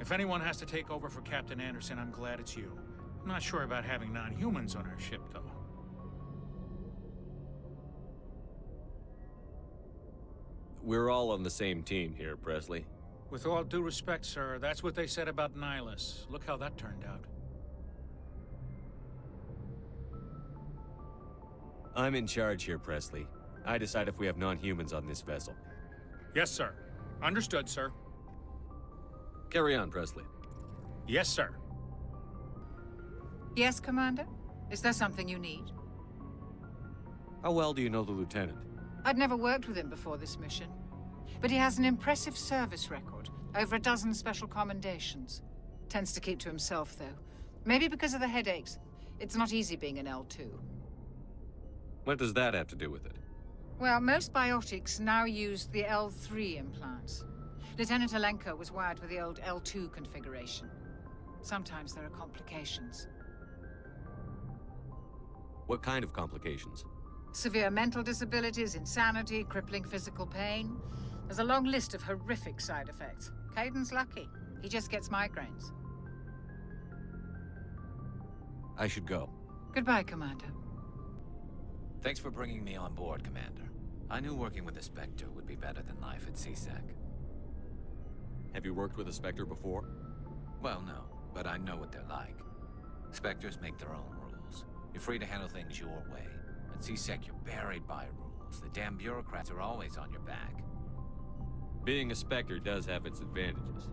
If anyone has to take over for Captain Anderson, I'm glad it's you. I'm not sure about having non-humans on our ship, though. We're all on the same team here, Presley. With all due respect, sir, that's what they said about Nihilus. Look how that turned out. I'm in charge here, Presley. I decide if we have non-humans on this vessel. Yes, sir. Understood, sir. Carry on, Presley. Yes, sir. Yes, Commander? Is there something you need? How well do you know the Lieutenant? I'd never worked with him before this mission. But he has an impressive service record. Over a dozen special commendations. Tends to keep to himself, though. Maybe because of the headaches. It's not easy being an L2. What does that have to do with it? Well, most biotics now use the L3 implants. Lieutenant Alenko was wired with the old L2 configuration. Sometimes there are complications. What kind of complications? Severe mental disabilities, insanity, crippling physical pain. There's a long list of horrific side effects. Kaiden's lucky. He just gets migraines. I should go. Goodbye, Commander. Thanks for bringing me on board, Commander. I knew working with the Spectre would be better than life at C-Sec. Have you worked with a Spectre before? Well, no, but I know what they're like. Spectres make their own rules. You're free to handle things your way. At C-Sec, you're buried by rules. The damn bureaucrats are always on your back. Being a Spectre does have its advantages.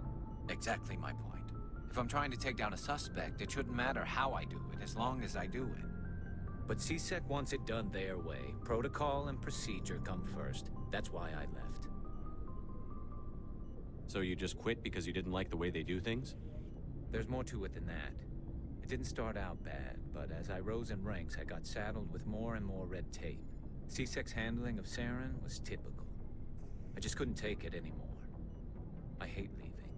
Exactly my point. If I'm trying to take down a suspect, it shouldn't matter how I do it, as long as I do it. But C-Sec wants it done their way. Protocol and procedure come first. That's why I left. So you just quit because you didn't like the way they do things? There's more to it than that. It didn't start out bad, but as I rose in ranks, I got saddled with more and more red tape. C-Sec's handling of Saren was typical. I just couldn't take it anymore. I hate leaving.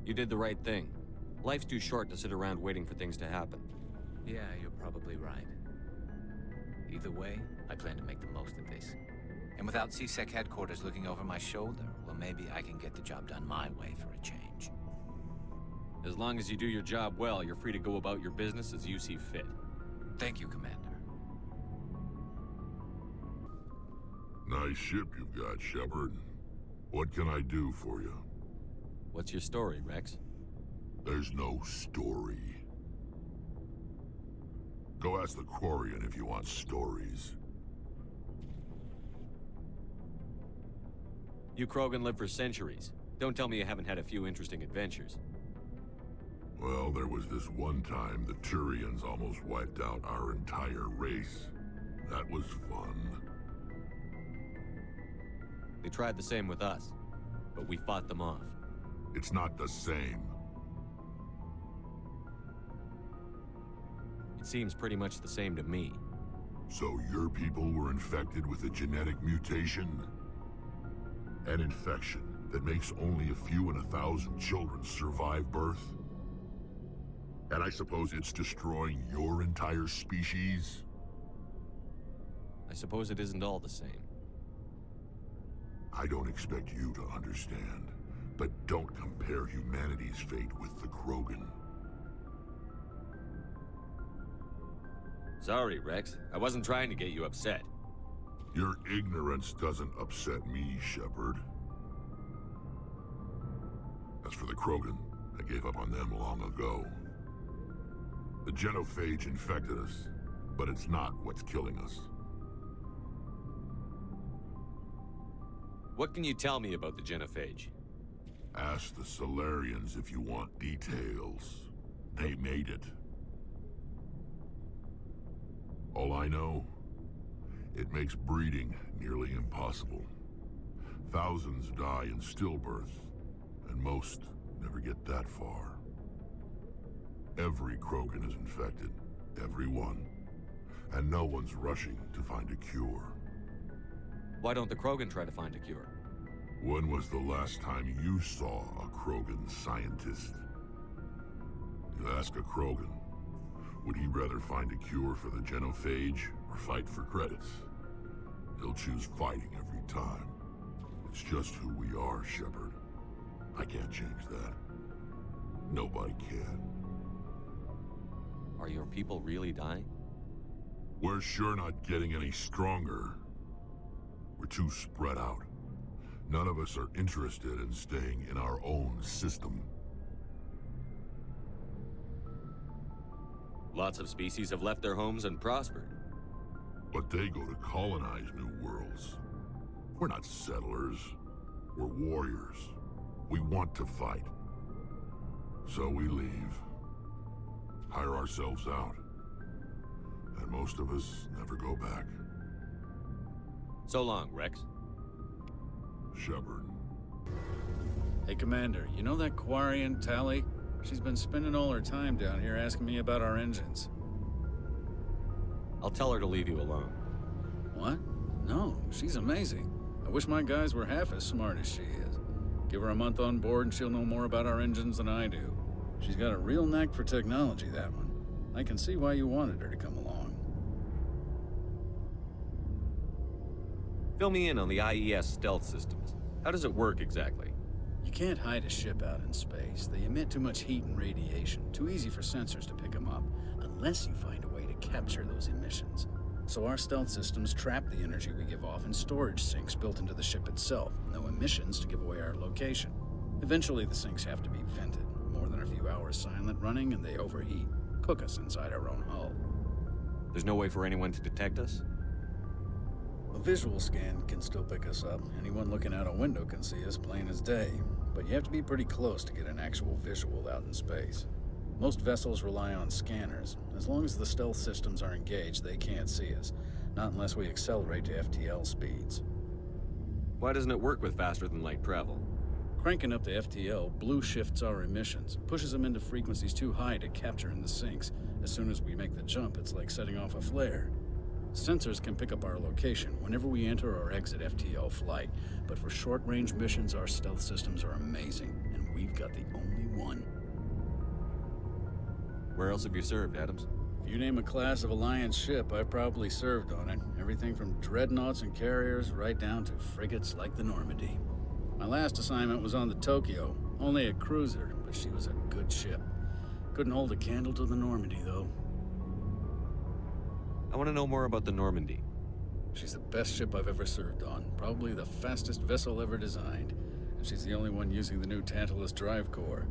You did the right thing. Life's too short to sit around waiting for things to happen. Yeah, you're probably right. Either way, I plan to make the most of this. And without C-Sec headquarters looking over my shoulder, well, maybe I can get the job done my way for a change. As long as you do your job well, you're free to go about your business as you see fit. Thank you, Commander. Nice ship you've got, Shepard. What can I do for you? What's your story, Rex? There's no story. Go ask the Quarian if you want stories. You Krogan live for centuries. Don't tell me you haven't had a few interesting adventures. Well, there was this one time the Turians almost wiped out our entire race. That was fun. They tried the same with us, but we fought them off. It's not the same. It seems pretty much the same to me. So your people were infected with a genetic mutation? An infection that makes only a few in 1,000 children survive birth? And I suppose it's destroying your entire species? I suppose it isn't all the same. I don't expect you to understand, but don't compare humanity's fate with the Krogan. Sorry, Rex. I wasn't trying to get you upset. Your ignorance doesn't upset me, Shepard. As for the Krogan, I gave up on them long ago. The genophage infected us, but it's not what's killing us. What can you tell me about the genophage? Ask the Salarians if you want details. They made it. All I know, it makes breeding nearly impossible. Thousands die in stillbirth, and most never get that far. Every Krogan is infected, every one. And no one's rushing to find a cure. Why don't the Krogan try to find a cure? When was the last time you saw a Krogan scientist? You ask a Krogan, would he rather find a cure for the genophage or fight for credits? He'll choose fighting every time. It's just who we are, Shepard. I can't change that. Nobody can. Are your people really dying? We're sure not getting any stronger. We're too spread out. None of us are interested in staying in our own system. Lots of species have left their homes and prospered. But they go to colonize new worlds. We're not settlers. We're warriors. We want to fight. So we leave. Hire ourselves out. And most of us never go back. So long, Rex. Shepard. Hey, Commander, you know that Quarian, Tali? She's been spending all her time down here asking me about our engines. I'll tell her to leave you alone. What? No, she's amazing. I wish my guys were half as smart as she is. Give her a month on board and she'll know more about our engines than I do. She's got a real knack for technology, that one. I can see why you wanted her to come along. Fill me in on the IES stealth systems. How does it work exactly? You can't hide a ship out in space. They emit too much heat and radiation. Too easy for sensors to pick them up, unless you find a way to capture those emissions. So our stealth systems trap the energy we give off in storage sinks built into the ship itself. No emissions to give away our location. Eventually the sinks have to be vented. More than a few hours silent running and they overheat. Cook us inside our own hull. There's no way for anyone to detect us? A visual scan can still pick us up. Anyone looking out a window can see us plain as day. But you have to be pretty close to get an actual visual out in space. Most vessels rely on scanners. As long as the stealth systems are engaged, they can't see us. Not unless we accelerate to FTL speeds. Why doesn't it work with faster-than-light travel? Cranking up to FTL blue shifts our emissions, pushes them into frequencies too high to capture in the sinks. As soon as we make the jump, it's like setting off a flare. Sensors can pick up our location whenever we enter or exit FTL flight, but for short-range missions, our stealth systems are amazing, and we've got the only one. Where else have you served, Adams? If you name a class of Alliance ship, I've probably served on it. Everything from dreadnoughts and carriers right down to frigates like the Normandy. My last assignment was on the Tokyo, only a cruiser, but she was a good ship. Couldn't hold a candle to the Normandy, though. I want to know more about the Normandy. She's the best ship I've ever served on, probably the fastest vessel ever designed. And she's the only one using the new Tantalus drive core.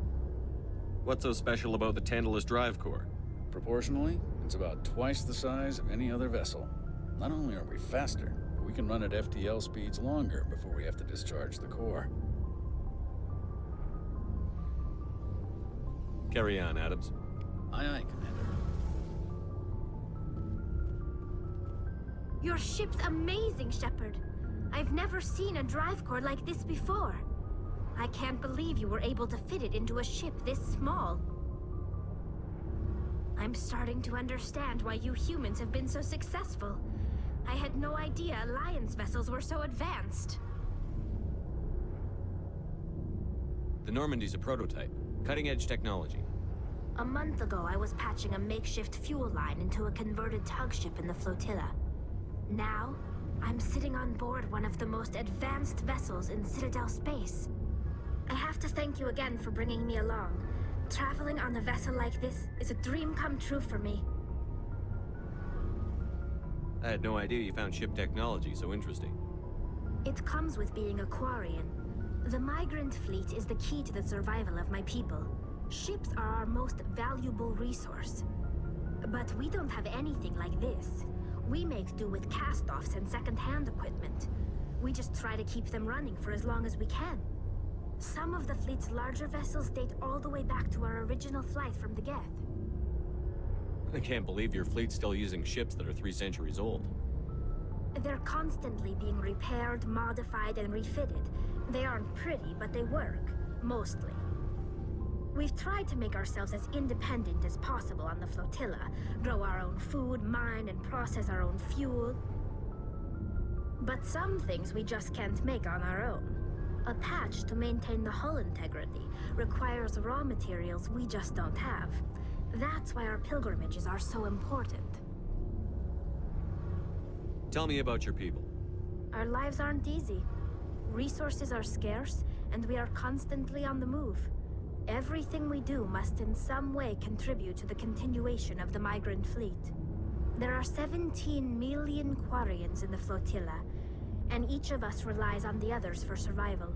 What's so special about the Tantalus drive core? Proportionally, it's about twice the size of any other vessel. Not only are we faster, but we can run at FTL speeds longer before we have to discharge the core. Carry on, Adams. Aye, aye, Commander. Your ship's amazing, Shepard. I've never seen a drive core like this before. I can't believe you were able to fit it into a ship this small. I'm starting to understand why you humans have been so successful. I had no idea Alliance vessels were so advanced. The Normandy's a prototype. Cutting-edge technology. A month ago, I was patching a makeshift fuel line into a converted tug ship in the flotilla. Now, I'm sitting on board one of the most advanced vessels in Citadel space. I have to thank you again for bringing me along. Traveling on a vessel like this is a dream come true for me. I had no idea you found ship technology so interesting. It comes with being a Quarian. The migrant fleet is the key to the survival of my people. Ships are our most valuable resource. But we don't have anything like this. We make do with cast-offs and second-hand equipment. We just try to keep them running for as long as we can. Some of the fleet's larger vessels date all the way back to our original flight from the Geth. I can't believe your fleet's still using ships that are 3 centuries old. They're constantly being repaired, modified, and refitted. They aren't pretty, but they work. Mostly. We've tried to make ourselves as independent as possible on the flotilla, grow our own food, mine and process our own fuel. But some things we just can't make on our own. A patch to maintain the hull integrity requires raw materials we just don't have. That's why our pilgrimages are so important. Tell me about your people. Our lives aren't easy. Resources are scarce, and we are constantly on the move. Everything we do must in some way contribute to the continuation of the migrant fleet. There are 17 million Quarians in the flotilla, and each of us relies on the others for survival.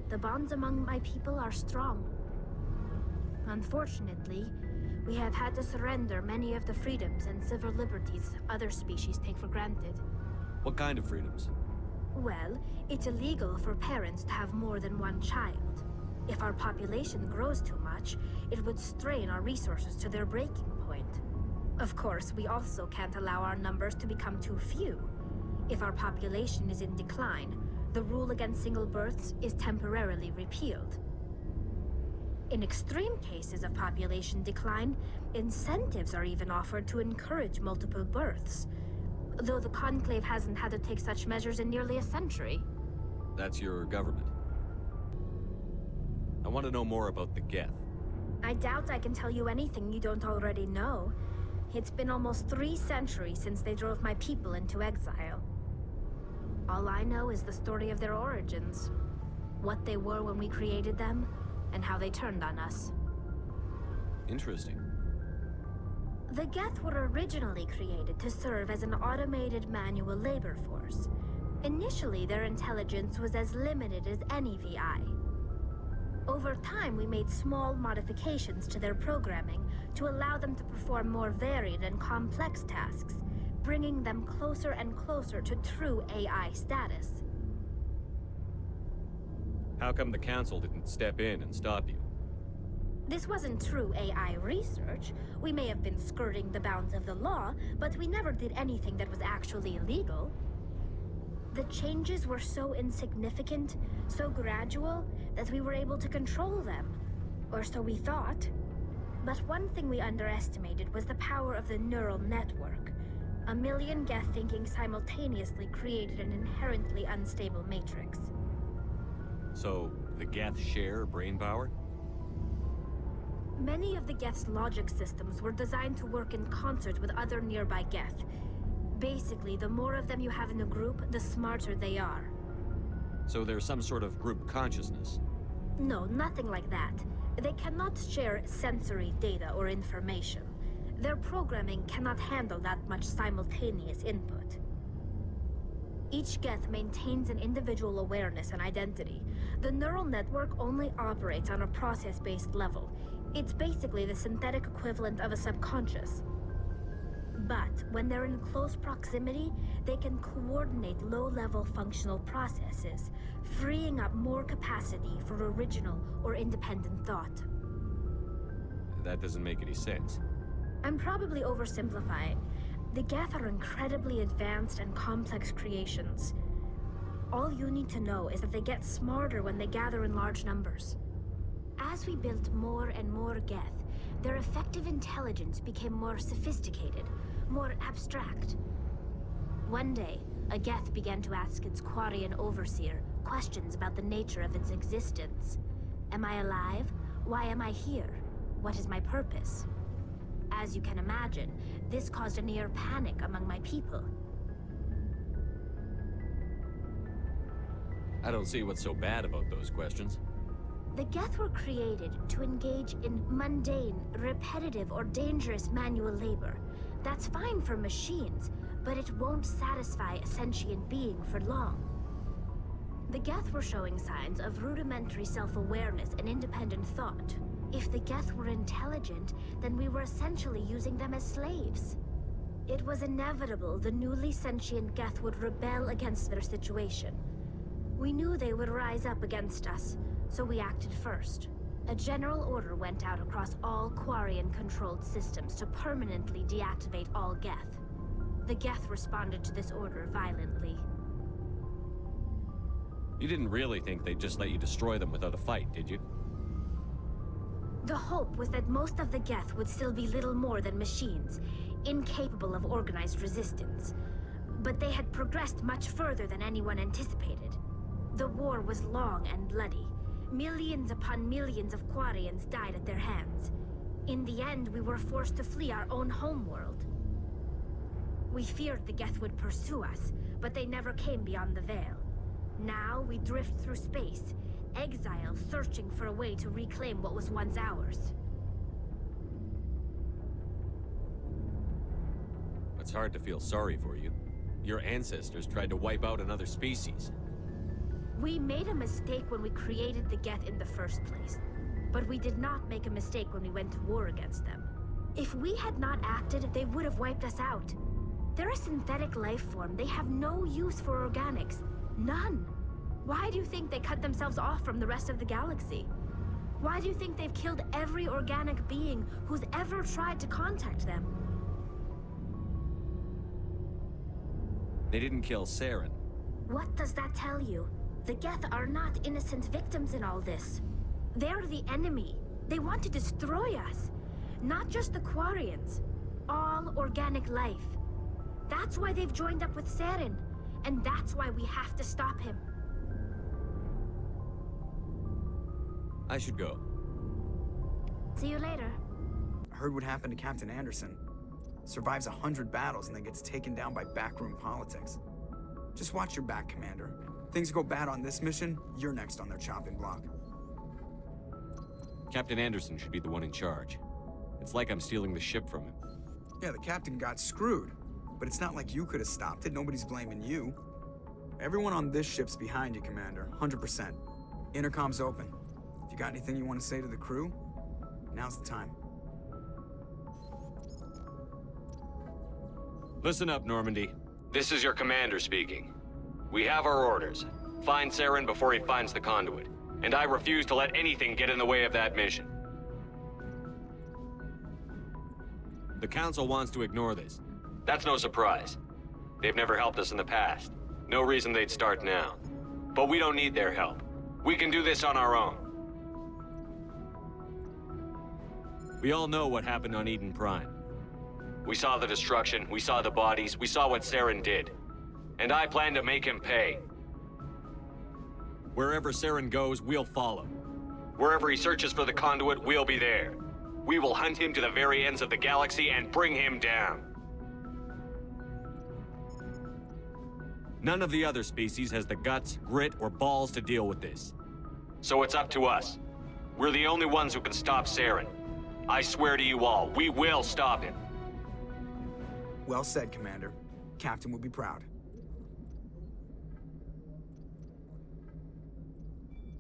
The bonds among my people are strong. Unfortunately, we have had to surrender many of the freedoms and civil liberties other species take for granted. What kind of freedoms? Well, it's illegal for parents to have more than one child. If our population grows too much, it would strain our resources to their breaking point. Of course, we also can't allow our numbers to become too few. If our population is in decline, the rule against single births is temporarily repealed. In extreme cases of population decline, incentives are even offered to encourage multiple births, though the Conclave hasn't had to take such measures in nearly a century. That's your government. I want to know more about the Geth. I doubt I can tell you anything you don't already know. It's been almost 3 centuries since they drove my people into exile. All I know is the story of their origins, what they were when we created them, and how they turned on us. Interesting. The Geth were originally created to serve as an automated manual labor force. Initially, their intelligence was as limited as any VI. Over time, we made small modifications to their programming to allow them to perform more varied and complex tasks, bringing them closer and closer to true AI status. How come the Council didn't step in and stop you? This wasn't true AI research. We may have been skirting the bounds of the law, but we never did anything that was actually illegal. The changes were so insignificant, so gradual, that we were able to control them. Or so we thought. But one thing we underestimated was the power of the neural network. 1 million Geth thinking simultaneously created an inherently unstable matrix. So, the Geth share brain power? Many of the Geth's logic systems were designed to work in concert with other nearby Geth. Basically, the more of them you have in a group, the smarter they are. So there's some sort of group consciousness? No, nothing like that. They cannot share sensory data or information. Their programming cannot handle that much simultaneous input. Each Geth maintains an individual awareness and identity. The neural network only operates on a process-based level. It's basically the synthetic equivalent of a subconscious. But when they're in close proximity, they can coordinate low-level functional processes, freeing up more capacity for original or independent thought. That doesn't make any sense. I'm probably oversimplifying. The Geth are incredibly advanced and complex creations. All you need to know is that they get smarter when they gather in large numbers. As we built more and more Geth, their effective intelligence became more sophisticated, more abstract. One day, a Geth began to ask its Quarian overseer questions about the nature of its existence. Am I alive? Why am I here? What is my purpose? As you can imagine, this caused a near panic among my people. I don't see what's so bad about those questions. The Geth were created to engage in mundane, repetitive, or dangerous manual labor. That's fine for machines, but it won't satisfy a sentient being for long. The Geth were showing signs of rudimentary self-awareness and independent thought. If the Geth were intelligent, then we were essentially using them as slaves. It was inevitable the newly sentient Geth would rebel against their situation. We knew they would rise up against us, so we acted first. A general order went out across all Quarian-controlled systems to permanently deactivate all Geth. The Geth responded to this order violently. You didn't really think they'd just let you destroy them without a fight, did you? The hope was that most of the Geth would still be little more than machines, incapable of organized resistance. But they had progressed much further than anyone anticipated. The war was long and bloody. Millions upon millions of Quarians died at their hands. In the end, we were forced to flee our own homeworld. We feared the Geth would pursue us, but they never came beyond the Veil. Now we drift through space, exile searching for a way to reclaim what was once ours. It's hard to feel sorry for you. Your ancestors tried to wipe out another species. We made a mistake when we created the Geth in the first place. But we did not make a mistake when we went to war against them. If we had not acted, they would have wiped us out. They're a synthetic life form. They have no use for organics. None. Why do you think they cut themselves off from the rest of the galaxy? Why do you think they've killed every organic being who's ever tried to contact them? They didn't kill Saren. What does that tell you? The Geth are not innocent victims in all this. They're the enemy. They want to destroy us. Not just the Quarians. All organic life. That's why they've joined up with Saren. And that's why we have to stop him. I should go. See you later. I heard what happened to Captain Anderson. Survives 100 battles and then gets taken down by backroom politics. Just watch your back, Commander. Things go bad on this mission, you're next on their chopping block. Captain Anderson should be the one in charge. It's like I'm stealing the ship from him. Yeah, the captain got screwed. But it's not like you could have stopped it. Nobody's blaming you. Everyone on this ship's behind you, Commander. 100%. Intercom's open. If you got anything you want to say to the crew, now's the time. Listen up, Normandy. This is your commander speaking. We have our orders. Find Saren before he finds the conduit. And I refuse to let anything get in the way of that mission. The Council wants to ignore this. That's no surprise. They've never helped us in the past. No reason they'd start now. But we don't need their help. We can do this on our own. We all know what happened on Eden Prime. We saw the destruction, we saw the bodies, we saw what Saren did. And I plan to make him pay. Wherever Saren goes, we'll follow. Wherever he searches for the conduit, we'll be there. We will hunt him to the very ends of the galaxy and bring him down. None of the other species has the guts, grit, or balls to deal with this. So it's up to us. We're the only ones who can stop Saren. I swear to you all, we will stop him. Well said, Commander. Captain will be proud.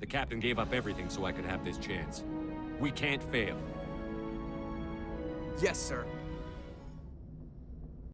The captain gave up everything so I could have this chance. We can't fail. Yes, sir.